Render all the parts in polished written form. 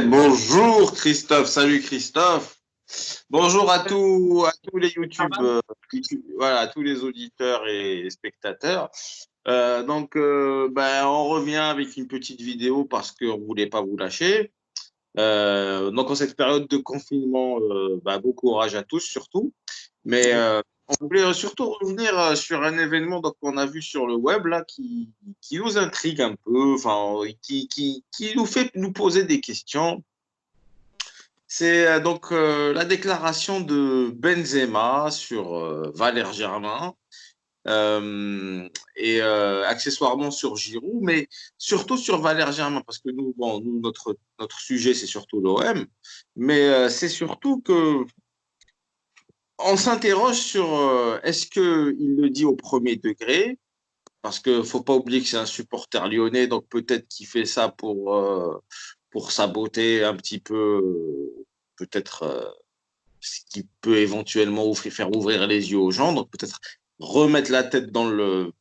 Bonjour Christophe, salut Christophe. Bonjour à tous les voilà, à tous les auditeurs et spectateurs. On revient avec une petite vidéo parce qu'on ne voulait pas vous lâcher. En cette période de confinement, bon courage à tous surtout. Mais on voulait surtout revenir sur un événement qu'on a vu sur le web là, qui nous intrigue un peu, enfin, qui nous fait nous poser des questions. C'est la déclaration de Benzema sur Valère Germain accessoirement sur Giroud, mais surtout sur Valère Germain, parce que nous notre sujet, c'est surtout l'OM, mais c'est surtout que on s'interroge sur est-ce qu'il le dit au premier degré, parce qu'il ne faut pas oublier que c'est un supporter lyonnais, donc peut-être qu'il fait ça pour saboter un petit peu, peut-être ce qui peut éventuellement faire ouvrir les yeux aux gens, donc peut-être remettre la tête dans le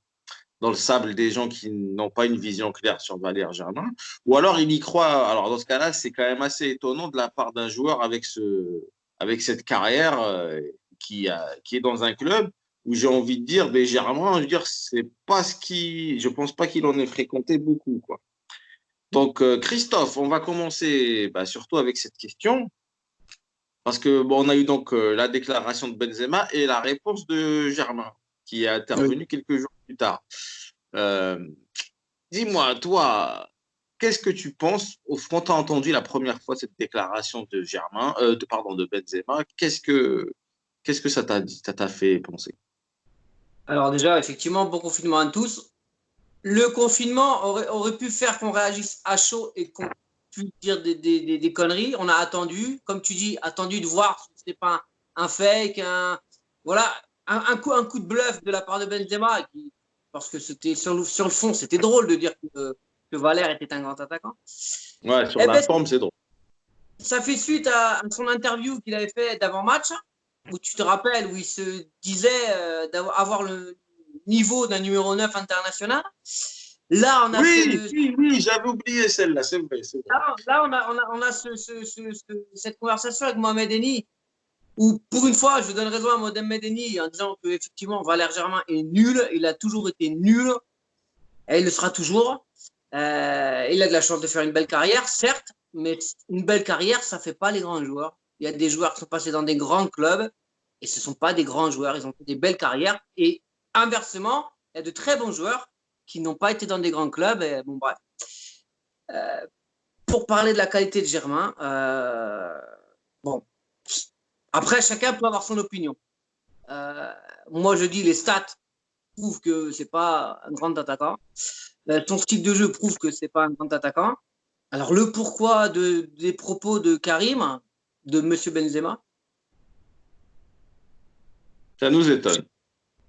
sable des gens qui n'ont pas une vision claire sur Valère Germain, ou alors il y croit. Alors dans ce cas-là, c'est quand même assez étonnant de la part d'un joueur avec cette carrière qui est dans un club où j'ai envie de dire, mais Germain, je veux dire, c'est pas je pense pas qu'il en ait fréquenté beaucoup, quoi. Donc Christophe, on va commencer surtout avec cette question. Parce que on a eu donc la déclaration de Benzema et la réponse de Germain, qui est Oui. intervenue quelques jours plus tard. Euh, Dis-moi, toi, qu'est-ce que tu penses quand tu as entendu la première fois cette déclaration de de Benzema, qu'est-ce que ça t'a dit, ça t'a fait penser? Alors déjà, effectivement, bon confinement à tous. Le confinement aurait pu faire qu'on réagisse à chaud et qu'on puisse dire des conneries. On a attendu, comme tu dis, attendu de voir si ce n'était pas un fake, voilà, un coup de bluff de la part de Benzema, parce que c'était sur le fond, c'était drôle de dire que Valère était un grand attaquant. Ouais, sur Eh la ben, forme, c'est drôle. ça fait suite à son interview qu'il avait fait d'avant-match, où tu te rappelles, où il se disait d'avoir le niveau d'un numéro 9 international. Là, on a Oui, oui, oui, j'avais oublié celle-là, c'est vrai, c'est vrai. là, on a cette conversation avec Mohamed Eni, où pour une fois, je donne raison à Mohamed Eni en disant que effectivement Valère Germain est nul, il a toujours été nul, et il le sera toujours. Il a de la chance de faire une belle carrière, certes, mais une belle carrière, ça ne fait pas les grands joueurs. Il y a des joueurs qui sont passés dans des grands clubs et ce ne sont pas des grands joueurs. Ils ont fait des belles carrières. Et inversement, il y a de très bons joueurs qui n'ont pas été dans des grands clubs. Et bon, bref. Pour parler de la qualité de Germain, bon, après, chacun peut avoir son opinion. Moi, je dis les stats prouvent que ce n'est pas un grand attaquant. Son style de jeu prouve que ce n'est pas un grand attaquant. Alors, le pourquoi des propos de Karim, de M. Benzema, Ça nous étonne.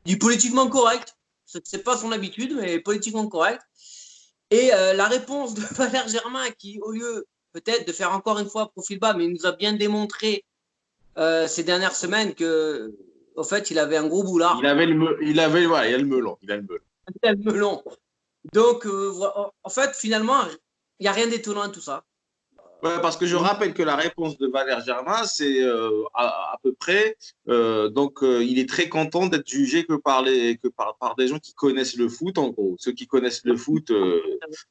du politiquement correct. Ce n'est pas son habitude, mais politiquement correct. Et la réponse de Valère Germain, qui, au lieu peut-être de faire encore une fois profil bas, mais il nous a bien démontré ces dernières semaines que, au fait, il avait un gros boulard. Voilà, il a le melon, il a le melon. Un melon. Donc, en fait, finalement, il n'y a rien d'étonnant à tout ça. Ouais, parce que je rappelle que la réponse de Valère Germain, c'est à peu près, il est très content d'être jugé par des gens qui connaissent le foot, en gros. Ceux qui connaissent le foot,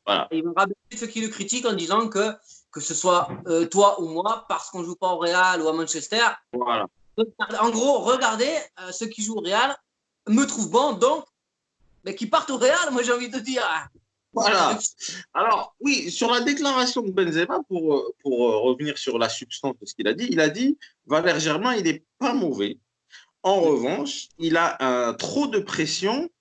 voilà. Ils vont rabaisser ceux qui le critiquent en disant que ce soit toi ou moi, parce qu'on ne joue pas au Real ou à Manchester. Voilà. En gros, regardez, ceux qui jouent au Real me trouvent bon, donc, mais qui partent au Real, moi j'ai envie de dire. Voilà. Alors, oui, sur la déclaration de Benzema, pour revenir sur la substance de ce qu'il a dit, Valère Germain, il n'est pas mauvais. En revanche, il a trop de pression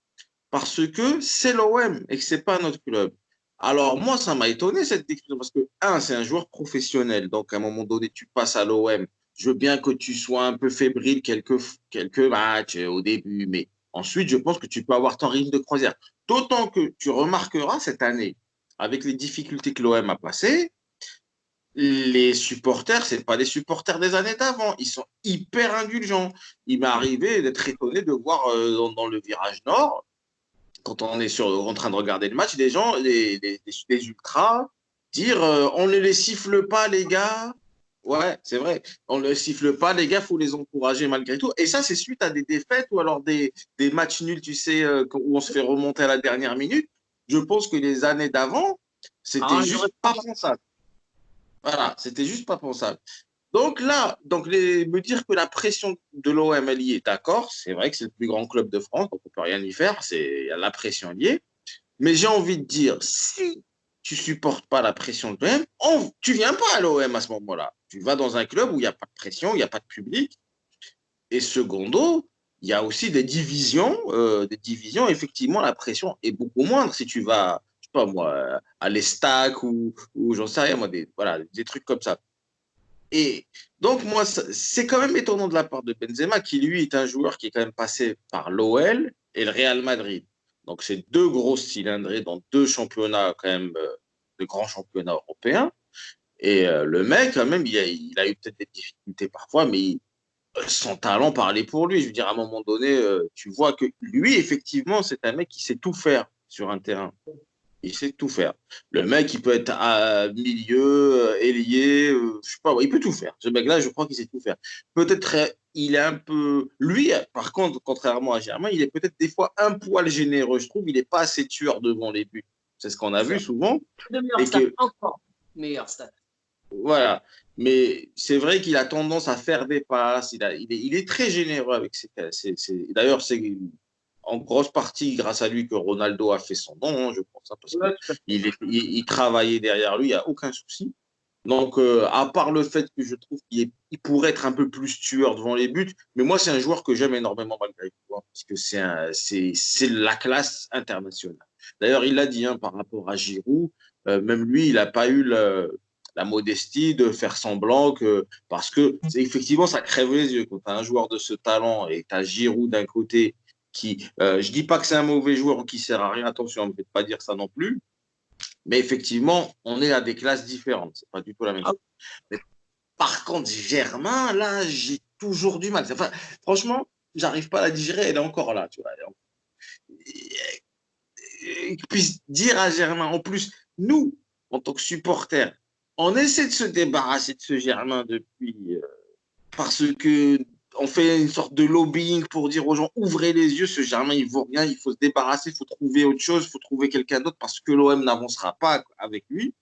parce que c'est l'OM et que c'est pas notre club. Alors moi, ça m'a étonné cette décision parce que, c'est un joueur professionnel. Donc à un moment donné, tu passes à l'OM. Je veux bien que tu sois un peu fébrile quelques matchs au début, mais ensuite, je pense que tu peux avoir ton rythme de croisière. D'autant que tu remarqueras cette année, avec les difficultés que l'OM a passées, les supporters, c'est pas les supporters des années d'avant. Ils sont hyper indulgents. Il m'est arrivé d'être étonné de voir dans le virage nord, quand on est en train de regarder le match, les gens, les ultras, dire on ne les siffle pas, les gars. Ouais, c'est vrai. On ne les siffle pas, les gars, il faut les encourager malgré tout. Et ça, c'est suite à des défaites ou alors des matchs nuls, tu sais, où on se fait remonter à la dernière minute. Je pense que les années d'avant, c'était Ah, j'aurais juste pas pensable. Voilà, c'était juste pas pensable. Donc là, me dire que la pression de l'OM est liée, d'accord, c'est vrai que c'est le plus grand club de France, donc on peut rien y faire, il y a la pression liée. Mais j'ai envie de dire, si tu supportes pas la pression de l'OM, tu viens pas à l'OM à ce moment-là. Tu vas dans un club où il n'y a pas de pression, il n'y a pas de public. Et secondo, il y a aussi des divisions. Effectivement, la pression est beaucoup moindre si tu vas, je sais pas moi, à l'Estac ou j'en sais rien, moi, voilà, des trucs comme ça. Et donc, moi, c'est quand même étonnant de la part de Benzema, qui lui est un joueur qui est quand même passé par l'OL et le Real Madrid. Donc, c'est deux grosses cylindrées dans deux championnats, quand même, de grands championnats européens. Et le mec, quand même, il a eu peut-être des difficultés parfois, mais son talent parlait pour lui. Je veux dire, à un moment donné, tu vois que lui, effectivement, c'est un mec qui sait tout faire sur un terrain. Il sait tout faire. Le mec, il peut être à milieu, ailier, je sais pas, il peut tout faire. Ce mec-là, je crois qu'il sait tout faire. Peut-être il est un peu. Lui, par contre, contrairement à Germain, il est peut-être des fois un poil généreux. Je trouve il n'est pas assez tueur devant les buts. C'est ce qu'on a vu souvent. de meilleurs Et stats, que, encore meilleurs stats. voilà. Mais c'est vrai qu'il a tendance à faire des passes. Il est très généreux avec D'ailleurs, c'est en grosse partie grâce à lui que Ronaldo a fait son nom, hein, je pense, hein, parce Ouais, qu'il travaillait derrière lui, il n'y a aucun souci. Donc, à part le fait que je trouve il pourrait être un peu plus tueur devant les buts, mais moi, c'est un joueur que j'aime énormément malgré tout, hein, parce que c'est la classe internationale. D'ailleurs, il l'a dit hein, par rapport à Giroud, même lui, il n'a pas eu la modestie de faire semblant que, parce que effectivement, ça crève les yeux quand tu as un joueur de ce talent et tu as Giroud d'un côté qui, je dis pas que c'est un mauvais joueur ou qui sert à rien, attention, on ne peut pas dire ça non plus, mais effectivement, on est à des classes différentes, c'est pas du tout la même chose. Mais par contre, Germain, là, j'ai toujours du mal. Enfin, franchement, j'arrive pas à la digérer, elle est encore là, tu vois. Et puis dire à Germain, en plus, nous, en tant que supporters, on essaie de se débarrasser de ce Germain depuis, parce que on fait une sorte de lobbying pour dire aux gens ouvrez les yeux, ce Germain il vaut rien, il faut se débarrasser, il faut trouver autre chose, il faut trouver quelqu'un d'autre parce que l'OM n'avancera pas avec lui.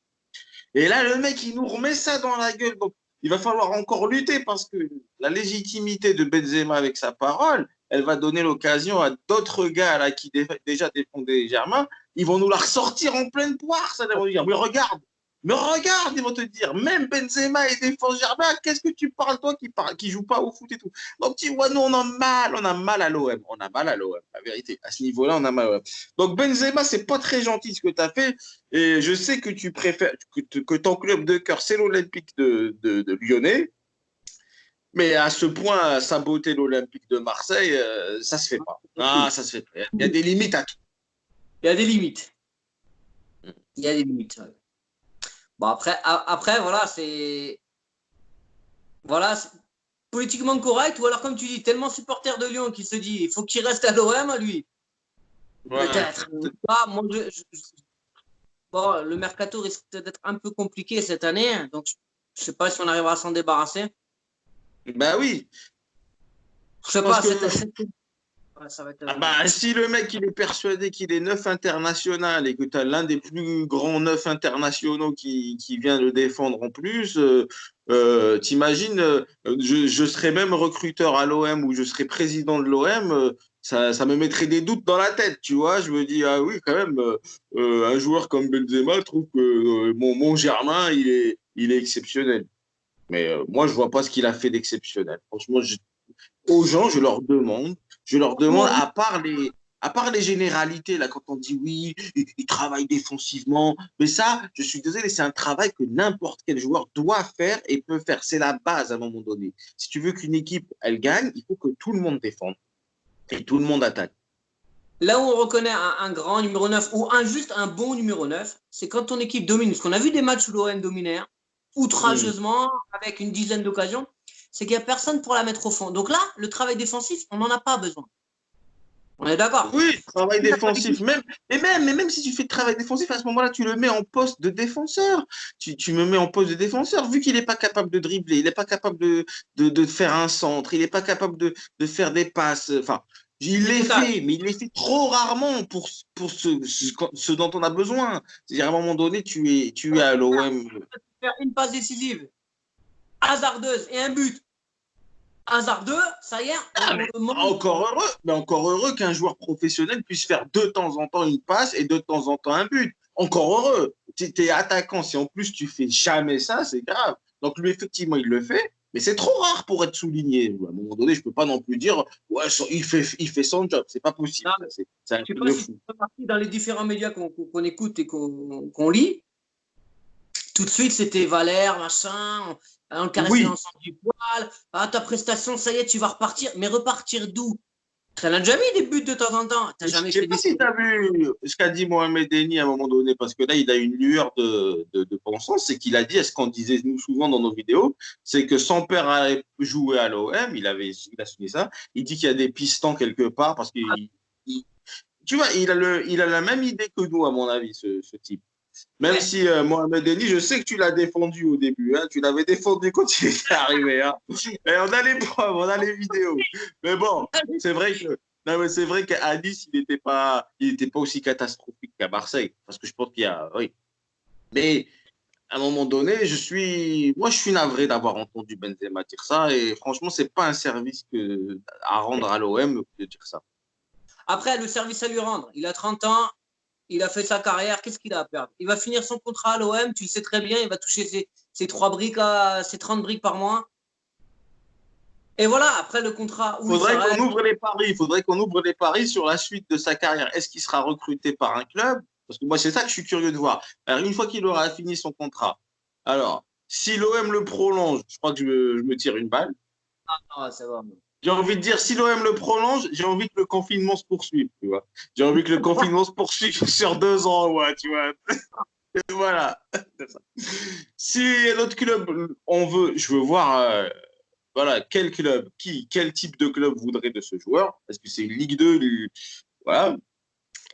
Et là, le mec, il nous remet ça dans la gueule. Donc, il va falloir encore lutter parce que la légitimité de Benzema avec sa parole, elle va donner l'occasion à d'autres gars là, qui déjà défendaient Germain. Ils vont nous la ressortir en pleine poire. Ça, ils vont dire mais regarde, ils vont te dire, même Benzema et défense Germain, qu'est-ce que tu parles, toi, qui joue pas au foot et tout. Donc, tu vois, nous, on a mal à l'OM. On a mal à l'OM, la vérité. À ce niveau-là, on a mal à l'OM. Donc, Benzema, c'est pas très gentil ce que tu as fait. Et je sais que tu préfères que ton club de cœur, c'est l'Olympique de Lyonnais, mais à ce point, saboter l'Olympique de Marseille, ça se fait pas. Ah, ça se fait pas. Il y a des limites à tout. Il y a des limites. Il y a des limites. Ouais. Bon, après voilà, c'est. Voilà, politiquement correct, ou alors, comme tu dis, tellement supporter de Lyon qu'il se dit il faut qu'il reste à l'OM, lui. Ouais. Peut-être. Moi, bon, le mercato risque d'être un peu compliqué cette année, donc je ne sais pas si on arrivera à s'en débarrasser. Ben oui. Je sais Parce pas, que ouais, ça va être. si le mec il est persuadé qu'il est neuf international et que tu as l'un des plus grands neufs internationaux qui vient le défendre en plus, t'imagines, je serais même recruteur à l'OM ou je serais président de l'OM, ça me mettrait des doutes dans la tête, tu vois. Je me dis, ah oui, quand même, un joueur comme Benzema trouve que mon Germain, il est exceptionnel. Mais moi, je vois pas ce qu'il a fait d'exceptionnel. Franchement, aux gens, je leur demande, à part les généralités, là, quand on dit oui, il travaille défensivement, mais ça, je suis désolé, c'est un travail que n'importe quel joueur doit faire et peut faire. C'est la base à un moment donné. Si tu veux qu'une équipe, elle gagne, il faut que tout le monde défende et tout le monde attaque. Là où on reconnaît un grand numéro 9 ou juste un bon numéro 9, c'est quand ton équipe domine. Parce qu'on a vu des matchs où l'OM dominait outrageusement, avec une dizaine d'occasions, c'est qu'il n'y a personne pour la mettre au fond. Donc là, le travail défensif, on n'en a pas besoin. On est d'accord. Oui, travail défensif. Mais même si tu fais de travail défensif, à ce moment-là, tu le mets en poste de défenseur. Tu me mets en poste de défenseur. Vu qu'il n'est pas capable de dribbler, il n'est pas capable de faire un centre, il n'est pas capable de faire des passes. Enfin, il les fait, mais il les fait trop rarement pour ce dont on a besoin. C'est-à-dire, à un moment donné, tu es à l'OM. Faire une passe décisive, hasardeuse et un but hasardeux, ça y est, Ah, mais encore heureux qu'un joueur professionnel puisse faire de temps en temps une passe et de temps en temps un but. Encore heureux. Tu es attaquant, si en plus tu fais jamais ça, c'est grave. Donc lui, effectivement, il le fait, mais c'est trop rare pour être souligné. À un moment donné, je peux pas non plus dire, ouais, il fait son job. C'est pas possible. non, C'est un je sais truc pas de si tu fou. fais partie dans les différents médias qu'on écoute et qu'on lit. Tout de suite, c'était Valère, machin, on le caressait Oui, l'ensemble du poil. Ah, ta prestation, ça y est, tu vas repartir. Mais repartir d'où? T'en as déjà mis des buts de temps en temps. T'as je jamais sais fait pas des. si tu as vu ce qu'a dit Mohamed Eni à un moment donné, parce que là, il a une lueur de bon sens, c'est qu'il a dit, ce qu'on disait nous souvent dans nos vidéos, c'est que son père a joué à l'OM, il a signé ça, il dit qu'il y a des pistons quelque part, parce que, tu vois, il a la même idée que nous, à mon avis, ce type. Même Ouais. si Mohamed Eni, je sais que tu l'as défendu au début, hein, tu l'avais défendu quand il était arrivé. Hein. Et on a les preuves, on a les vidéos. Mais bon, c'est vrai que non, mais c'est vrai qu'à Nice, il était pas aussi catastrophique qu'à Marseille. Parce que je pense qu'il y a. Oui. Mais à un moment donné, moi, je suis navré d'avoir entendu Benzema dire ça. Et franchement, c'est pas un service à rendre à l'OM de dire ça. Après, le service à lui rendre. Il a 30 ans, il a fait sa carrière. Qu'est-ce qu'il a à perdre? Il va finir son contrat à l'OM, tu le sais très bien. Il va toucher ses 3 briques, ses 30 briques par mois. Et voilà, après le contrat où il Faudrait qu'on s'arrête. ouvre les paris. Il faudrait qu'on ouvre les paris sur la suite de sa carrière. Est-ce qu'il sera recruté par un club? Parce que moi, c'est ça que je suis curieux de voir. Alors, une fois qu'il aura fini son contrat, alors, si l'OM le prolonge, je crois que je me tire une balle. Ah, ça va. J'ai envie de dire, si l'OM le prolonge, j'ai envie que le confinement se poursuive, tu vois. J'ai envie que le confinement se poursuive sur 2 ans, ouais, tu vois. Voilà. Si l'autre club, je veux voir, voilà, quel club, quel type de club voudrait de ce joueur? Est-ce que c'est une Ligue 2, voilà.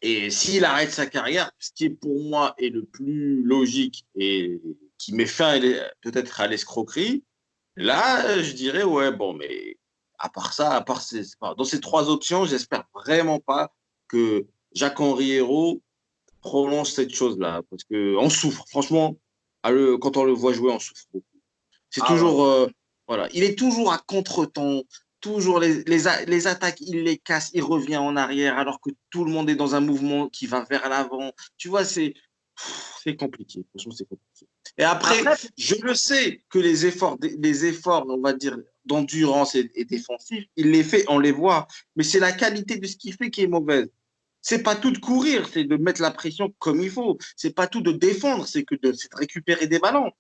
Et s'il arrête sa carrière, ce qui est pour moi est le plus logique et qui met fin peut-être à l'escroquerie, là, je dirais, ouais, bon, mais à part ça, dans ces 3 options, j'espère vraiment pas que Jacques-Henri Hérault prolonge cette chose-là, parce qu'on souffre, franchement, quand on le voit jouer, on souffre beaucoup. C'est Ah ouais. toujours, voilà, il est toujours à contre-temps, toujours les attaques, il les casse, il revient en arrière, alors que tout le monde est dans un mouvement qui va vers l'avant. Tu vois, c'est compliqué, franchement, c'est compliqué. Et après, Après, je le sais que les efforts, on va dire, d'endurance et défensif, il les fait, on les voit, mais c'est la qualité de ce qu'il fait qui est mauvaise. C'est pas tout de courir, c'est de mettre la pression comme il faut. C'est pas tout de défendre, c'est de récupérer des ballons.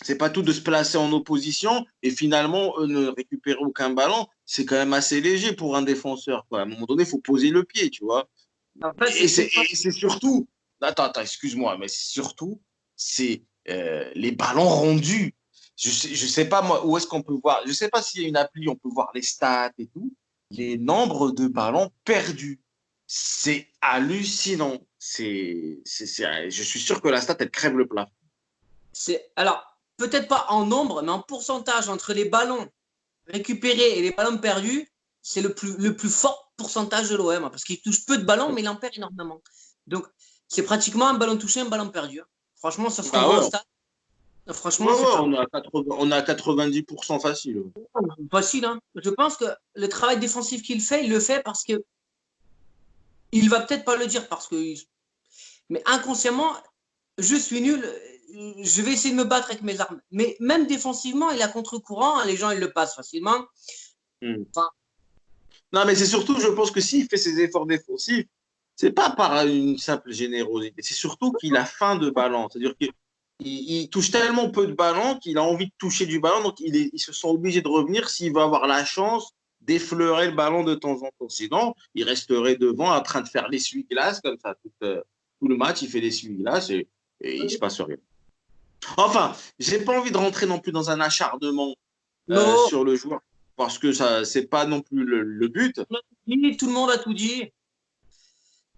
C'est pas tout de se placer en opposition et finalement ne récupérer aucun ballon. C'est quand même assez léger pour un défenseur, quoi. À un moment donné, il faut poser le pied, tu vois. après Et c'est c'est pas. et c'est surtout, attends, excuse-moi, mais surtout, c'est les ballons rendus. Je sais pas moi où est-ce qu'on peut voir. Je sais pas s'il y a une appli, on peut voir les stats et tout. Les nombres de ballons perdus, c'est hallucinant. Je suis sûr que la stat elle crève le plafond. Alors, peut-être pas en nombre, mais en pourcentage entre les ballons récupérés et les ballons perdus, c'est le plus fort pourcentage de l'OM, parce qu'il touche peu de ballons, mais il en perd énormément. Donc, c'est pratiquement un ballon touché, un ballon perdu. Franchement, ça se Bah revoit au ouais, stade. ouais, Franchement, c'est ouais, pas on a 90% facile. facile. Hein. Je pense que le travail défensif qu'il fait, il le fait parce que il va peut-être pas le dire parce que, mais inconsciemment, je suis nul. Je vais essayer de me battre avec mes armes. Mais même défensivement, il est à contre-courant. Les gens, ils le passent facilement. Hmm. Enfin, Non, mais c'est surtout, je pense que s'il fait ses efforts défensifs, c'est pas par une simple générosité, c'est surtout qu'il a faim de ballon. C'est-à-dire qu'il touche tellement peu de ballons qu'il a envie de toucher du ballon, donc il se sent obligé de revenir s'il va avoir la chance d'effleurer le ballon de temps en temps. Sinon, il resterait devant en train de faire l'essuie-glace comme ça. Tout le match, il fait l'essuie-glace et il se passe rien. Enfin, j'ai pas envie de rentrer non plus dans un acharnement non, sur le joueur parce que ça, c'est pas non plus le but. tout le monde a tout dit.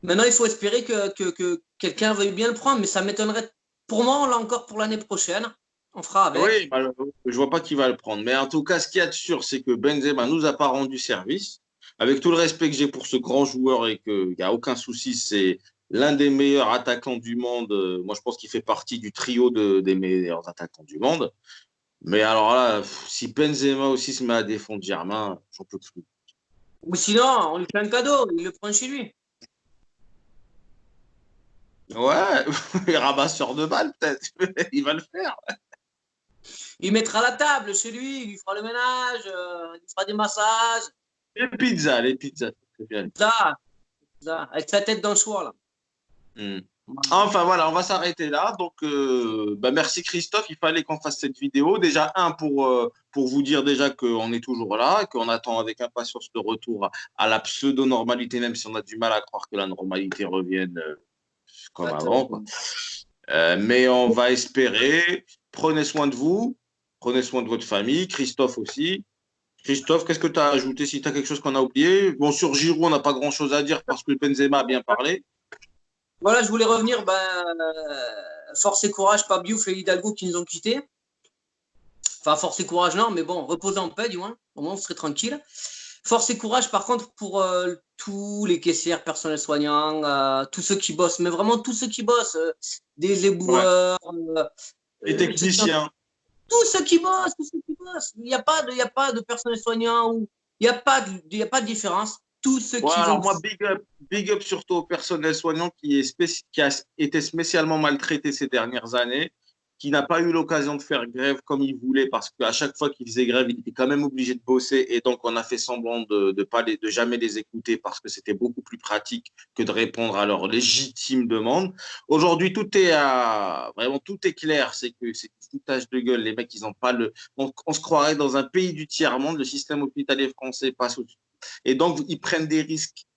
Maintenant, il faut espérer que quelqu'un veuille bien le prendre, mais ça m'étonnerait. Pour moi, on l'a encore pour l'année prochaine. On fera avec. Oui, je vois pas qui va le prendre. Mais en tout cas, ce qu'il y a de sûr, c'est que Benzema nous a pas rendu service. Avec tout le respect que j'ai pour ce grand joueur et qu'il n'y a aucun souci, c'est l'un des meilleurs attaquants du monde. Moi, je pense qu'il fait partie du trio des meilleurs attaquants du monde. Mais alors là, si Benzema aussi se met à défendre Germain, j'en peux plus. Ou sinon, on lui fait un cadeau, il le prend chez lui. Ouais, il ramasseur de balles, peut-être. Il va le faire. Il mettra la table chez lui, il lui fera le ménage, il lui fera des massages. Les pizzas, c'est bien. Ça, ça, avec sa tête dans le choix, là. Hmm. Enfin voilà, on va s'arrêter là. Donc, merci Christophe. Il fallait qu'on fasse cette vidéo. Déjà, pour vous dire déjà qu'on est toujours là, qu'on attend avec impatience le retour à la pseudo-normalité, même si on a du mal à croire que la normalité revienne comme avant, quoi. Mais on va espérer. Prenez soin de vous, prenez soin de votre famille, Christophe aussi. Christophe, qu'est-ce que tu as ajouté si tu as quelque chose qu'on a oublié? Bon, sur Giroud, on n'a pas grand-chose à dire parce que Benzema a bien parlé. Voilà, je voulais revenir, force et courage, Pabiouf et Hidalgo qui nous ont quittés. Enfin, force et courage, non, mais bon, reposez en paix, du moins. Au moins, vous serez tranquille. Force et courage, par contre, pour tous les caissières, personnels soignants, tous ceux qui bossent, mais vraiment tous ceux qui bossent, des Ouais. éboueurs, Les techniciens. tous ceux qui bossent, tous ceux qui bossent. Il n'y a pas de personnel soignant, ou il n'y a pas de différence. Tous ceux Ouais, qui vont. alors moi, big up surtout au personnel soignant qui a été spécialement maltraité ces dernières années, qui n'a pas eu l'occasion de faire grève comme il voulait, parce qu'à chaque fois qu'il faisait grève, il était quand même obligé de bosser, et donc on a fait semblant de jamais les écouter, parce que c'était beaucoup plus pratique que de répondre à leurs légitimes demandes. Aujourd'hui, vraiment tout est clair, c'est que c'est du foutage de gueule, les mecs, ils ont pas on se croirait dans un pays du tiers-monde, le système hospitalier français passe au et donc, ils prennent des risques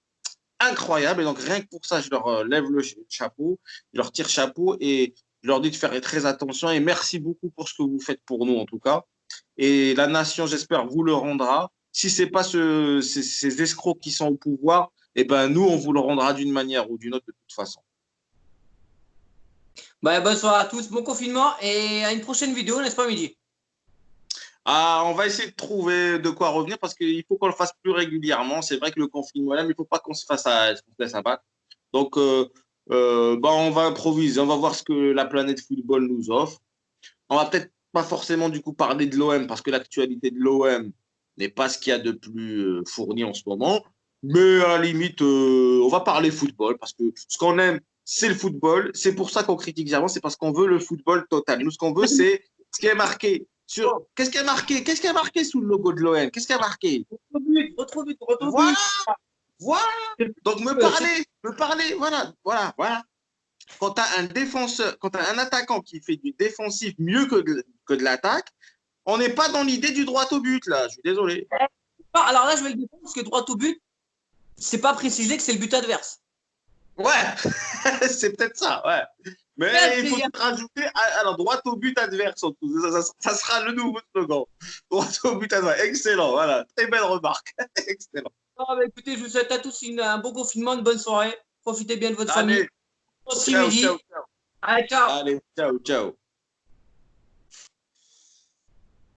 incroyables. Et donc, rien que pour ça, je leur lève le chapeau, je leur tire chapeau et je leur dis de faire très attention. Et merci beaucoup pour ce que vous faites pour nous, en tout cas. Et la nation, j'espère, vous le rendra. Si ce n'est pas ces escrocs qui sont au pouvoir, eh ben, nous, on vous le rendra d'une manière ou d'une autre, de toute façon. Bonsoir à tous, bon confinement et à une prochaine vidéo, n'est-ce pas, Midi? Ah, on va essayer de trouver de quoi revenir parce qu'il faut qu'on le fasse plus régulièrement. C'est vrai que le confinement là, mais il ne faut pas qu'on se laisse abattre. Donc, on va improviser, on va voir ce que la planète football nous offre. On va peut-être pas forcément du coup parler de l'OM parce que l'actualité de l'OM n'est pas ce qu'il y a de plus fourni en ce moment. Mais à la limite, on va parler football parce que ce qu'on aime, c'est le football. C'est pour ça qu'on critique Germain, c'est parce qu'on veut le football total. Nous, ce qu'on veut, c'est ce qui est marqué sur. Qu'est-ce qui est marqué sous le logo de l'OM? Qu'est-ce qui est marqué? Votre but, votre Voilà, but. voilà. Donc me parler, voilà. Quand tu as un défenseur, quand tu as un attaquant qui fait du défensif mieux que de l'attaque, on n'est pas dans l'idée du droit au but, là. Je suis désolé. Alors là, je vais le défendre parce que droit au but, c'est pas précisé que c'est le but adverse. Ouais, c'est peut-être ça, ouais. Mais il faut rajouter alors droit au but adverse. Ça sera le nouveau slogan. Droit au but adverse. Excellent, voilà. Très belle remarque. Excellent. Écoutez, je vous souhaite à tous un bon confinement, une bonne soirée. Profitez bien de votre Allez, famille. Aussi, ciao, Mehdi. ciao, ciao. Allez, ciao. Allez, ciao, ciao.